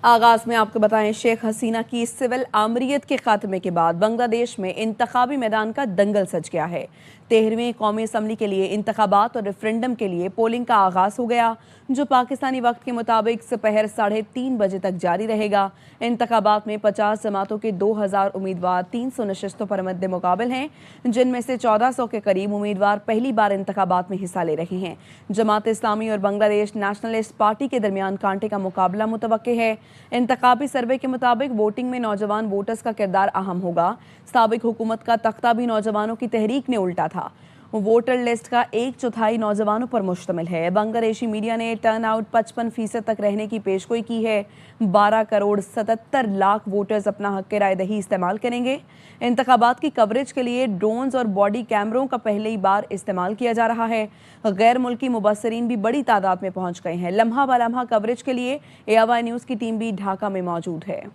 आगाज में आपको बताएं, शेख हसीना की सिविल आमरीत के खात्मे के बाद बांग्लादेश में इंतखाबी मैदान का दंगल सज गया है। 13वीं कौमी असम्बली के लिए इंतखाबात और रेफरेंडम के लिए पोलिंग का आगाज हो गया, जो पाकिस्तानी वक्त के मुताबिक दोपहर 3:30 बजे तक जारी रहेगा। इंतखाबात में 50 जमातों के 2000 उम्मीदवार 300 नशस्तों पर मद्द मुकाबिल हैं, जिनमें से 1400 के करीब उम्मीदवार पहली बार इंतखाबात में हिस्सा ले रहे हैं। जमात इस्लामी और बांग्लादेश नेशनलिस्ट पार्टी के दरमियान कांटे का मुकाबला मुतवक्के है। इंतखाबी सर्वे के मुताबिक वोटिंग में नौजवान वोटर्स का किरदार अहम होगा। साबिक हुकूमत का तख्ता भी नौजवानों की तहरीक ने उल्टा था। वोटर लिस्ट का 1/4 नौजवानों पर मुश्तमिल है। बांग्लादेशी मीडिया ने टर्न आउट 55% तक रहने की पेशगोई की है। 12 करोड़ 77 लाख वोटर्स अपना हक राय दही इस्तेमाल करेंगे। इंतखाबात की कवरेज के लिए ड्रोन्स और बॉडी कैमरों का पहली बार इस्तेमाल किया जा रहा है। गैर मुल्की मुबस्सरीन भी बड़ी तादाद में पहुंच गए हैं। लम्हा ब लम्हा कवरेज के लिए AY न्यूज़ की टीम भी ढाका में मौजूद है।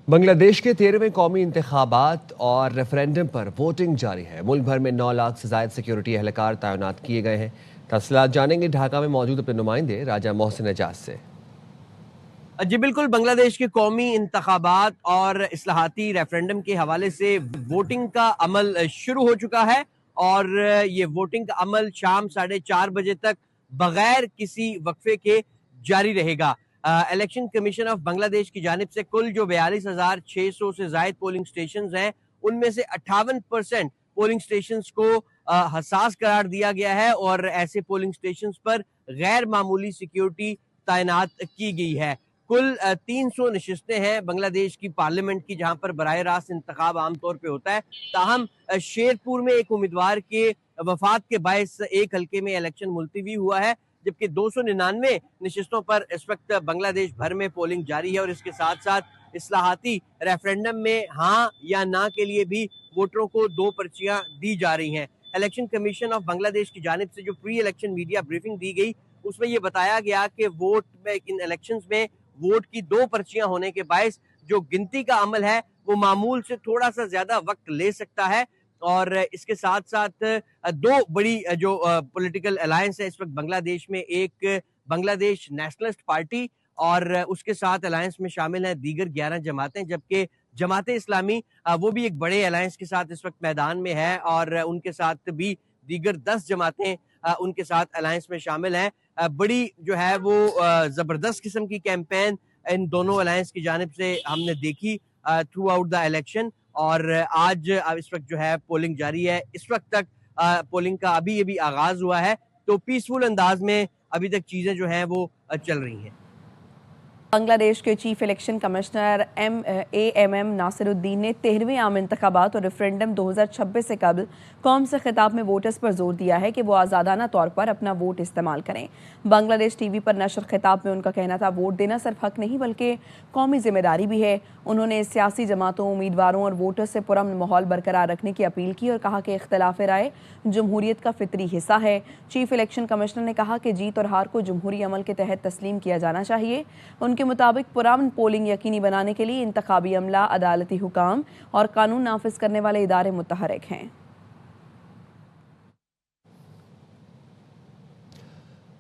बांग्लादेश के 13वें कौमी इंतखाबात और रेफरेंडम पर वोटिंग जारी है। मुल्क भर में 9 लाख से ज्यादा सिक्योरिटी एहलकार तैनात किए गए हैं। तफसीलात जानेंगे ढाका में मौजूद अपने नुमाइंदे राजा मोहसिन एजाज से। जी बिल्कुल, बांग्लादेश के कौमी इंतखाबात और इस्लाहाती रेफरेंडम के हवाले से वोटिंग का अमल शुरू हो चुका है और ये वोटिंग का अमल शाम 4:30 बजे तक बगैर किसी वक्फे के जारी रहेगा। इलेक्शन कमीशन ऑफ बांग्लादेश की जानिब से कुल जो 42,600 से जायद पोलिंग स्टेशन हैं, उनमें से 58% पोलिंग स्टेशन को हसास करार दिया गया है और ऐसे पोलिंग स्टेशन पर गैर मामूली सिक्योरिटी तैनात की गई है। कुल 300 नशिस्तें हैं बांग्लादेश की पार्लियामेंट की, जहां पर बराह रास्त इंतखाब आमतौर पे होता है। ताहम शेरपुर में एक उम्मीदवार के वफात के बायस एक हल्के में इलेक्शन मुलतवी हुआ है, जबकि 299 नशिस्तों पर इस वक्त बांग्लादेश भर में पोलिंग जारी है और इसके साथ साथ इस्लाहाती रेफरेंडम में हाँ या ना के लिए भी वोटरों को 2 पर्चियां दी जा रही हैं। इलेक्शन कमीशन ऑफ बांग्लादेश की जानिब से जो प्री इलेक्शन मीडिया ब्रीफिंग दी गई, उसमें यह बताया गया कि वोट में इन इलेक्शंस में वोट की 2 पर्चियां होने के बायस जो गिनती का अमल है वो मामूल से थोड़ा सा ज्यादा वक्त ले सकता है। और इसके साथ साथ 2 बड़ी जो पॉलिटिकल अलायंस है इस वक्त बांग्लादेश में, एक बांग्लादेश नेशनलिस्ट पार्टी और उसके साथ अलायंस में शामिल है दीगर 11 जमातें, जबकि जमात इस्लामी वो भी एक बड़े अलायंस के साथ इस वक्त मैदान में है और उनके साथ भी दीगर 10 जमातें उनके साथ अलायंस में शामिल हैं। बड़ी जो है वो जबरदस्त किस्म की कैंपेन इन दोनों अलायंस की जानिब से हमने देखी थ्रू आउट द इलेक्शन और आज इस वक्त जो है पोलिंग जारी है। इस वक्त तक पोलिंग का अभी आगाज हुआ है, तो पीसफुल अंदाज में अभी तक चीजें जो हैं वो चल रही हैं। बांग्लादेश के chief election commissioner AMM Nasiruddin ने 13वें आम इंतखाबात और रेफरेंडम 2026 से कबल कौम से खिताब में वोटर्स पर जोर दिया है कि वो आज़ादाना तौर पर अपना वोट इस्तेमाल करें। बांग्लादेश TV पर नशर खिताब में उनका कहना था, वोट देना सिर्फ हक नहीं बल्कि कौमी जिम्मेदारी भी है। उन्होंने सियासी जमातों, उम्मीदवारों और वोटर्स से पुरअमन माहौल बरकरार रखने की अपील की और कहा कि इख्तिलाफ राय जमहूरियत का फितरी हिस्सा है। चीफ इलेक्शन कमिश्नर ने कहा कि जीत और हार को जमहूरी अमल के तहत तस्लीम किया जाना चाहिए। उनके मुताबिक पुरअमन पोलिंग यकीनी बनाने के लिए इंतखाबी अमला, अदालती हुकाम और कानून नाफिज करने वाले इदारे मुतहरिक हैं।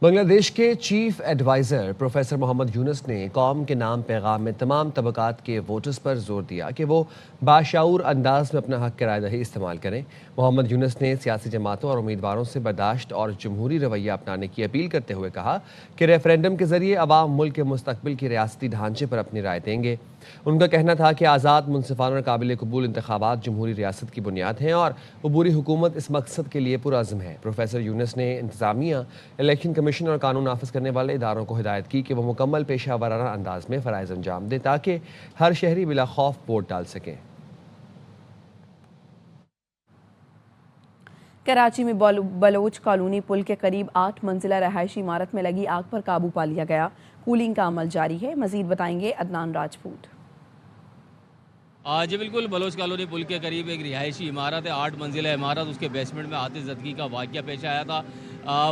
बांग्लादेश के chief adviser professor Mohammad Yunus ने कौम के नाम पैगाम में तमाम तबकात के वोटर्स पर जोर दिया कि वो बाशऊर अंदाज में अपना हक राय दही इस्तेमाल करें। मोहम्मद यूनुस ने सियासी जमातों और उम्मीदवारों से बर्दाश्त और जमहूरी रवैया अपनाने की अपील करते हुए कहा कि रेफरेंडम के जरिए अवाम मुल्क के मुस्तकबिल की रियासती ढांचे पर अपनी राय देंगे। उनका कहना था कि आज़ाद, मुनसिफाना और काबिल कबूल इंतखाबात जमहूरी रियासत की बुनियाद हैं और अबूरी हुकूमत इस मकसद के लिए पुरअज़्म है। प्रोफेसर यूनुस ने इंतज़ामिया, इलेक्शन कमीशन और कानून नाफिज करने वाले इदारों को हिदायत की कि वह मुकम्मल पेशा वराना अंदाज में फ़राइज़ अंजाम दें ताकि हर शहरी बिला खौफ वोट डाल सकें। कराची में बलोच कॉलोनी पुल के करीब 8 मंजिला रहायशी इमारत में लगी आग पर काबू पा लिया गया। कूलिंग का अमल जारी है। मजीद बताएंगे अदनान राजपूत। जी बिल्कुल, बलोच कॉलोनी पुल के करीब एक रिहायशी इमारत है, 8 मंजिला इमारत, उसके बेसमेंट में आतिशज़दगी का वाक़या पेश आया था।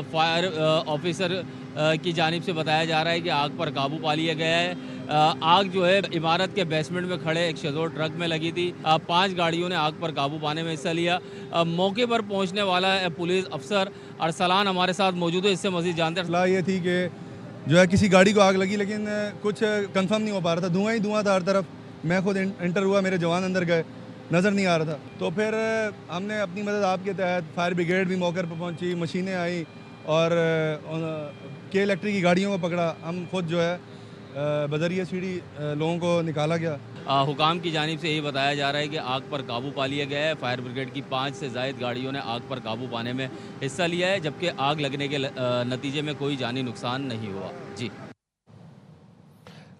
फायर ऑफिसर की जानिब से बताया जा रहा है कि आग पर काबू पा लिया गया है। आग जो है इमारत के बेसमेंट में खड़े एक शेजोर ट्रक में लगी थी। 5 गाड़ियों ने आग पर काबू पाने में हिस्सा लिया। मौके पर पहुंचने वाला पुलिस अफसर अरसलान हमारे साथ मौजूद है। इससे मजीद जानते हैं। इत्तला ये थी कि जो है किसी गाड़ी को आग लगी, लेकिन कुछ कंफर्म नहीं हो पा रहा था। धुआं ही धुआं था हर तरफ। मैं खुद इंटर हुआ, मेरे जवान अंदर गए, नज़र नहीं आ रहा था। तो फिर हमने अपनी मदद आपके तहत फायर ब्रिगेड भी मौके पर पहुंची, मशीनें आई और के इलेक्ट्रिक की गाड़ियों को पकड़ा। हम खुद जो है बजरिया सीढ़ी लोगों को निकाला गया। हुकाम की जानिब से यही बताया जा रहा है कि आग पर काबू पा लिया गया है। फायर ब्रिगेड की 5 से ज़ायद गाड़ियों ने आग पर काबू पाने में हिस्सा लिया है, जबकि आग लगने के नतीजे में कोई जानी नुकसान नहीं हुआ। जी,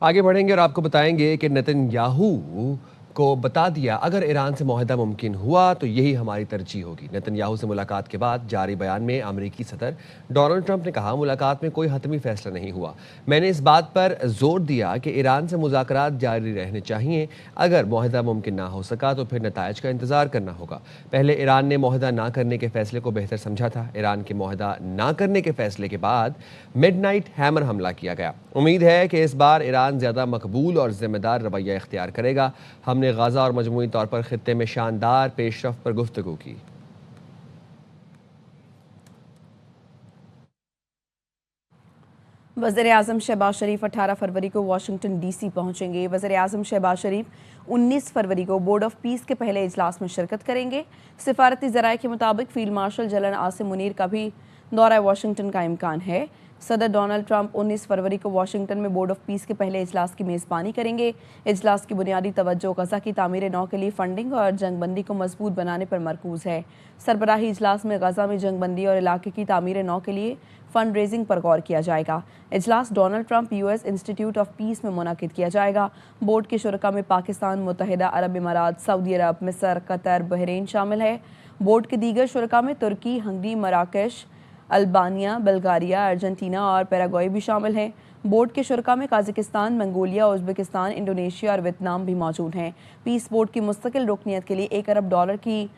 आगे बढ़ेंगे और आपको बताएंगे कि नेतन्याहू को बता दिया अगर ईरान से मुआहदा मुमकिन हुआ तो यही हमारी तरजीह होगी। नेतन्याहू से मुलाकात के बाद जारी बयान में अमेरिकी सदर डोनाल्ड ट्रंप ने कहा, मुलाकात में कोई हतमी फैसला नहीं हुआ। मैंने इस बात पर जोर दिया कि ईरान से मुज़ाकरात जारी रहने चाहिए। अगर मुआहदा मुमकिन ना हो सका तो फिर नताइज का इंतजार करना होगा। पहले ईरान ने मुआहदा ना करने के फैसले को बेहतर समझा था। ईरान के मुआहदा ना करने के फैसले के बाद मिडनाइट हैमर हमला किया गया। उम्मीद है कि इस बार ईरान ज़्यादा मकबूल और जिम्मेदार रवैया इख्तियार करेगा। हमने गाज़ा और मजमूई तौर पर खित्ते में शानदार पेशरफ्त पर गुफ्तगू की। वज़ीर-ए-आज़म शहबाज शरीफ 18 फरवरी को वाशिंगटन डीसी पहुंचेंगे। वज़ीर-ए-आज़म शहबाज शरीफ 19 फरवरी को बोर्ड ऑफ पीस के पहले इजलास में शिरकत करेंगे। सिफारती ज़राए के मुताबिक field marshal general Asim Munir का भी दौरा वाशिंगटन का इम्कान है। सदर डोनाल्ड ट्रंप 19 फरवरी को वाशिंगटन में बोर्ड ऑफ पीस के पहले इजलास की मेज़बानी करेंगे। इजलास की बुनियादी तवज्जो गज़ा की तामीर नौ के लिए फंडिंग और जंगबंदी को मजबूत बनाने पर मरकूज़ है। सरबराही इजलास में गज़ा में जंगबंदी और इलाके की तामीर नौ के लिए फंड रेजिंग पर गौर किया जाएगा। इजलास Donald Trump US institute of peace में मुनाकिद किया जाएगा। बोर्ड के शुरका में पाकिस्तान, मुत्तहिदा अरब इमारात, सऊदी अरब, मिस्र, कतर, बहरीन शामिल है। बोर्ड के दीगर शुरका में तुर्की, हंगरी, मराकश, अल्बानिया, बल्गारिया, अर्जेंटीना और पैराग्वे भी शामिल हैं। बोर्ड के शुरका में काज़ाकिस्तान, मंगोलिया, उज़्बेकिस्तान, इंडोनेशिया और वियतनाम भी मौजूद हैं। पीस बोर्ड की मुस्तकिल रुकनियत के लिए $1 अरब की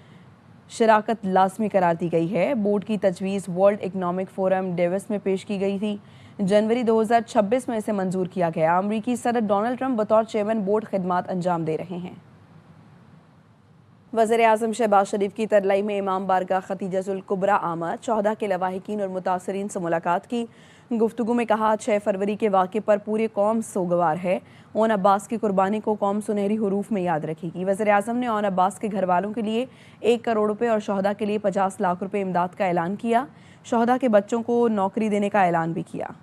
शराकत लाजमी करार दी गई है। बोर्ड की तजवीज़ वर्ल्ड इकनॉमिक फोरम डेविस में पेश की गई थी। जनवरी 2026 में इसे मंजूर किया गया। अमरीकी सदर डोनाल्ड ट्रंप बतौर चेयरमैन बोर्ड खिदमात अंजाम दे रहे हैं। वज़ीर-ए-आज़म शहबाज शरीफ की तरलाई में इमाम बारगाह खतीजतुल कुबरा आमद 14 के लवाहिकीन और मुतासरीन से मुलाकात की। गुफ्तगू में कहा, 6 फरवरी के वाक़े पर पूरी कौम सोगवार है। ओन अब्बास की कुर्बानी को कौम सुनहरी हरूफ में याद रखेगी। वज़ीर-ए-आज़म ने ओन अब्बास के घर वालों के लिए 1 करोड़ रुपये और शहदा के लिए 50 लाख रुपये इमदाद का ऐलान किया। शहदा के बच्चों को नौकरी देने का ऐलान भी किया।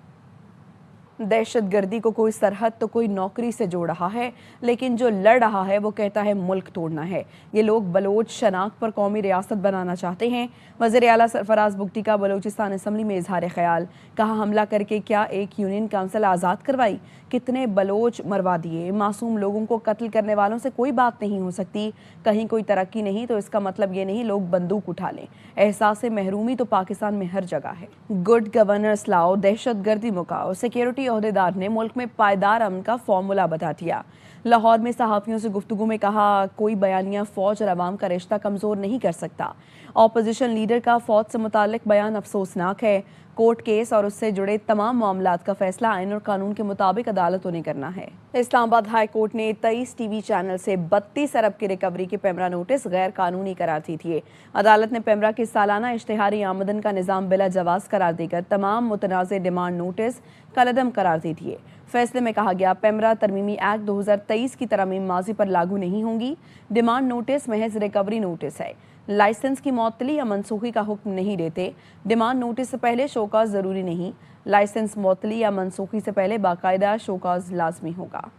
दहशत गर्दी को कोई सरहद तो कोई नौकरी से जोड़ रहा है, लेकिन जो लड़ रहा है वो कहता है मुल्क तोड़ना है। ये लोग बलोच शनाख्त पर कौमी रियासत बनाना चाहते हैं। वज़ीर आला सरफराज बुगटी का बलोचिस्तान असम्बली में इजहार ख्याल। कहा, हमला करके क्या एक यूनियन काउंसिल आज़ाद करवाई? कितने बलोच मरवा दिए। मासूम लोगों को कत्ल करने वालों से कोई बात नहीं हो सकती। कहीं कोई तरक्की नहीं तो इसका मतलब ये नहीं लोग बंदूक उठा लें। एहसास महरूमी तो पाकिस्तान में हर जगह है। गुड गवर्नेंस लाओ, दहशत गर्दी मुकाओ। सिक्योरिटी ओहदेदार ने मुल्क में पायदार अमन का फॉर्मूला बता दिया। लाहौर में सहाफ़ियों से गुफ्तगू में कहा, कोई बयानिया फ़ौज और अवाम का रिश्ता कमज़ोर नहीं कर सकता। ऑपोजिशन लीडर का फ़ौज से मुताल्लिक बयान अफसोसनाक है। कोर्ट केस और उससे जुड़े तमाम मामलात का फैसला आइन और कानून के मुताबिक अदालतों ने करना है। इस्लामाबाद हाई कोर्ट ने 23 टीवी चैनल से 32 अरब की रिकवरी के पेमरा नोटिस गैर कानूनी करार दी थी। अदालत ने पेमरा की सालाना इश्तिहारी आमदन का निज़ाम बिला जवाज़ करार देकर तमाम मुतनाज़ डिमांड नोटिस कलअदम करार दी थी। फैसले में कहा गया, पेमरा तरमीमी एक्ट 2023 की तरमीम माजी पर लागू नहीं होंगी। डिमांड नोटिस महज रिकवरी नोटिस है। लाइसेंस की मअतली या मनसूखी का हुक्म नहीं देते। डिमांड नोटिस से पहले शोकाज ज़रूरी नहीं। लाइसेंस मअतली या मनसूखी से पहले बाकायदा शोकाज लाजमी होगा।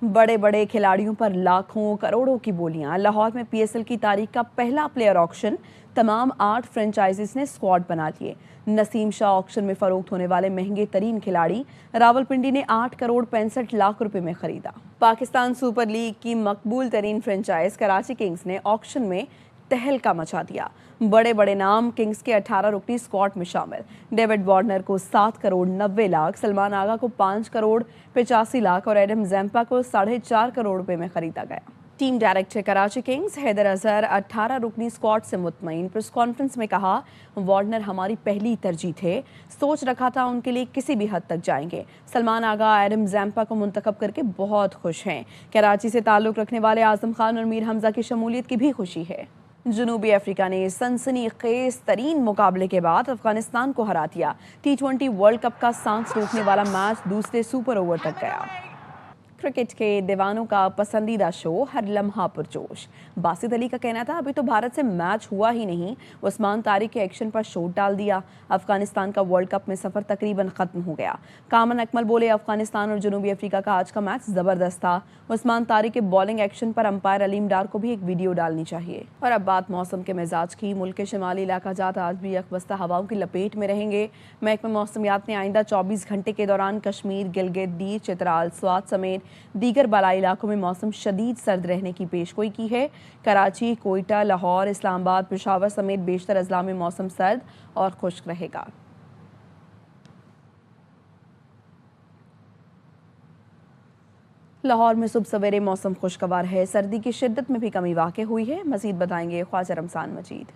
बड़े बड़े खिलाड़ियों पर लाखों करोड़ों की बोलियां। लाहौर में PSL की तारीख का पहला प्लेयर ऑक्शन। तमाम 8 फ्रेंचाइजीज ने स्क्वाड बना लिए। नसीम शाह ऑक्शन में फरोख्त होने वाले महंगे तरीन खिलाड़ी। रावलपिंडी ने 8 करोड़ 65 लाख रुपए में खरीदा। पाकिस्तान सुपर लीग की मकबूल तरीन फ्रेंचाइज कराची किंग्स ने ऑक्शन में तहलका मचा दिया। बड़े बड़े नाम किंग्स के 18 रुकनी स्क्वाड में शामिल। डेविड वार्नर को 7 करोड़ 90 लाख, सलमान आगा को 5 करोड़ 85 लाख और एडम जैम्पा को 4.5 करोड़ रुपए में खरीदा गया। Team director Karachi kings Haider Azhar 18 रुकनी स्क्वाड से मुतमईन। प्रेस कॉन्फ्रेंस में कहा, वार्नर हमारी पहली तरजीह थे, सोच रखा था उनके लिए किसी भी हद तक जाएंगे। सलमान आगा एडम जैम्पा को मुंतखब करके बहुत खुश हैं। कराची से ताल्लुक रखने वाले आजम खान और मीर हमजा की शमूलियत की भी खुशी है। जनूबी अफ्रीका ने सनसनीखेज तरीन मुकाबले के बाद अफगानिस्तान को हरा दिया। T20 वर्ल्ड कप का सांस रोकने वाला मैच दूसरे सुपर ओवर तक गया। क्रिकेट के दीवानों का पसंदीदा शो हर लम्हा पुरजोश। बासित अली का कहना था, अभी तो भारत से मैच हुआ ही नहीं, उस्मान तारिक के एक्शन पर शोट डाल दिया। अफगानिस्तान का वर्ल्ड कप में सफर तकरीबन खत्म हो गया। कामन अकमल बोले, अफगानिस्तान और जनूबी अफ्रीका का आज का मैच जबरदस्त था। उस्मान तारिक के बॉलिंग एक्शन पर अंपायर अलीम डार को भी एक वीडियो डालनी चाहिए। और अब बात मौसम के मिजाज की। मुल्क के शिमाली इलाका जात आज भी यकबस्ता हवाओं की लपेट में रहेंगे। महकमा मौसमियात ने आइंदा 24 घंटे के दौरान कश्मीर, गिलगित, दीर, चित्राल, स्वात समेत दीगर बालाई इलाकों में मौसम शदीद सर्द रहने की पेशगोई की है। कराची, कोयटा, लाहौर, इस्लामाबाद, पेशावर समेत बेशतर अजला में मौसम सर्द और खुश्क रहेगा। लाहौर में सुबह सवेरे मौसम खुशगवार है, सर्दी की शिद्दत में भी कमी वाक़ हुई है। मजीद बताएंगे ख्वाजा रमजान मजीद।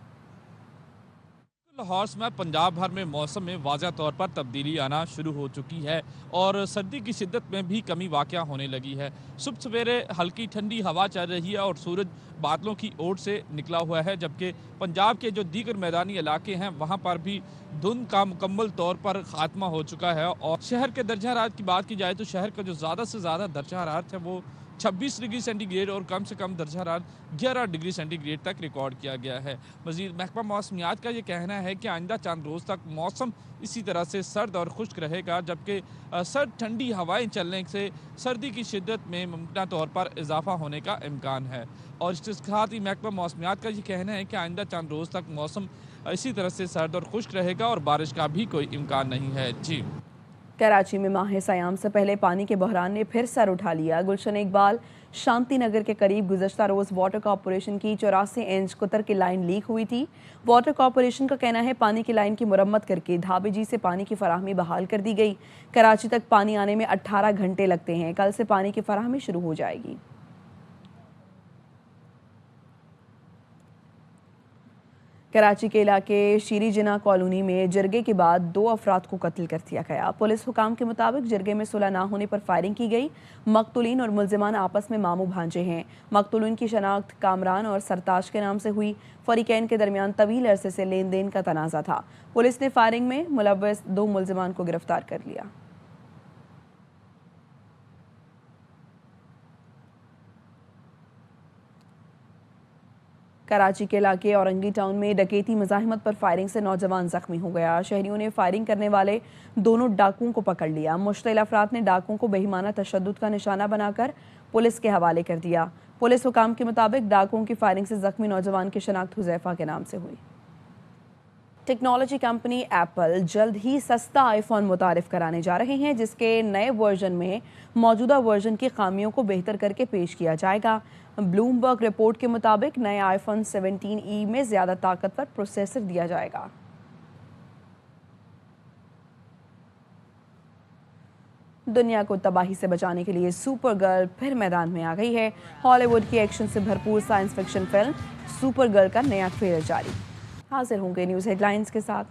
लाहौर समेत पंजाब भर में मौसम में वाज़ह तौर पर तब्दीली आना शुरू हो चुकी है और सर्दी की शिद्दत में भी कमी वाक़या होने लगी है। सुबह सवेरे हल्की ठंडी हवा चल रही है और सूरज बादलों की ओर से निकला हुआ है, जबकि पंजाब के जो दीगर मैदानी इलाके हैं वहाँ पर भी धुंध का मुकम्मल तौर पर ख़ात्मा हो चुका है। और शहर के दर्जा हरारत की बात की जाए तो शहर का जो ज़्यादा से ज़्यादा दर्जा हरारत है वो 26 डिग्री सेंटीग्रेड और कम से कम दर्जा हरारत 11 डिग्री सेंटीग्रेड तक रिकॉर्ड किया गया है। मज़ीद महकमा मौसमियात का ये कहना है कि आइंदा चंद रोज़ तक मौसम इसी तरह से सर्द और खुश्क रहेगा, जबकि सर्द ठंडी हवाएं चलने से सर्दी की शिद्दत में मुमकिन तौर पर इजाफा होने का इम्कान है। और इसके साथ ही महकमा मौसमियात का ये कहना है कि आइंदा चंद रोज़ तक मौसम इसी तरह से सर्द और खुश्क रहेगा और बारिश का भी कोई इम्कान नहीं है। जी। कराची में माह सयाम से पहले पानी के बहरान ने फिर सर उठा लिया। गुलशन इकबाल शांति नगर के करीब गुज़श्ता रोज़ वाटर कॉरपोरेशन की 84 इंच कुतर की लाइन लीक हुई थी। वाटर कॉरपोरेशन का कहना है पानी की लाइन की मुरम्मत करके धाबेजी से पानी की फराहमी बहाल कर दी गई। कराची तक पानी आने में 18 घंटे लगते हैं। कल से पानी की फराहमी शुरू हो जाएगी। कराची के इलाके शीरी जिना कॉलोनी में जरगे के बाद 2 अफराद को कत्ल कर दिया गया। पुलिस हुकाम के मुताबिक जरगे में सुलह ना होने पर फायरिंग की गई। मकतूलीन और मुलजिमान आपस में मामू भांजे हैं। मकतूलीन की शनाख्त कामरान और सरताज के नाम से हुई। फरीकैन के दरमियान तवील अरसे से लेन देन का तनाज़ा था। पुलिस ने फायरिंग में मुलव्वस 2 मुलजिमान को गिरफ्तार कर लिया। कराची के इलाके औरंगी टाउन में डकैती मुजाहिमत पर फायरिंग से नौजवान जख्मी हो गया। शहरियों ने फायरिंग करने वाले दोनों डाकुओं को पकड़ लिया। मुश्तिल अफराद ने डाकुओं को बेईमाना तशद्दुद का निशाना बनाकर पुलिस के हवाले कर दिया। पुलिस हुकाम के मुताबिक डाकुओं की फायरिंग से जख्मी नौजवान की शनाख्त हुजैफा के नाम से हुई। टेक्नोलॉजी कंपनी एप्पल जल्द ही सस्ता आईफोन मुतारिफ कराने जा रहे हैं, जिसके नए वर्जन में मौजूदा वर्जन की खामियों को बेहतर करके पेश किया जाएगा। ब्लूमबर्ग रिपोर्ट के मुताबिक नए आईफोन 17e में ज़्यादा ताकतवर प्रोसेसर दिया जाएगा। दुनिया को तबाही से बचाने के लिए सुपर गर्ल फिर मैदान में आ गई है। हॉलीवुड की एक्शन से भरपूर science fiction film super girl का नया ट्रेलर जारी। हाजिर होंगे न्यूज़ हेडलाइंस के साथ।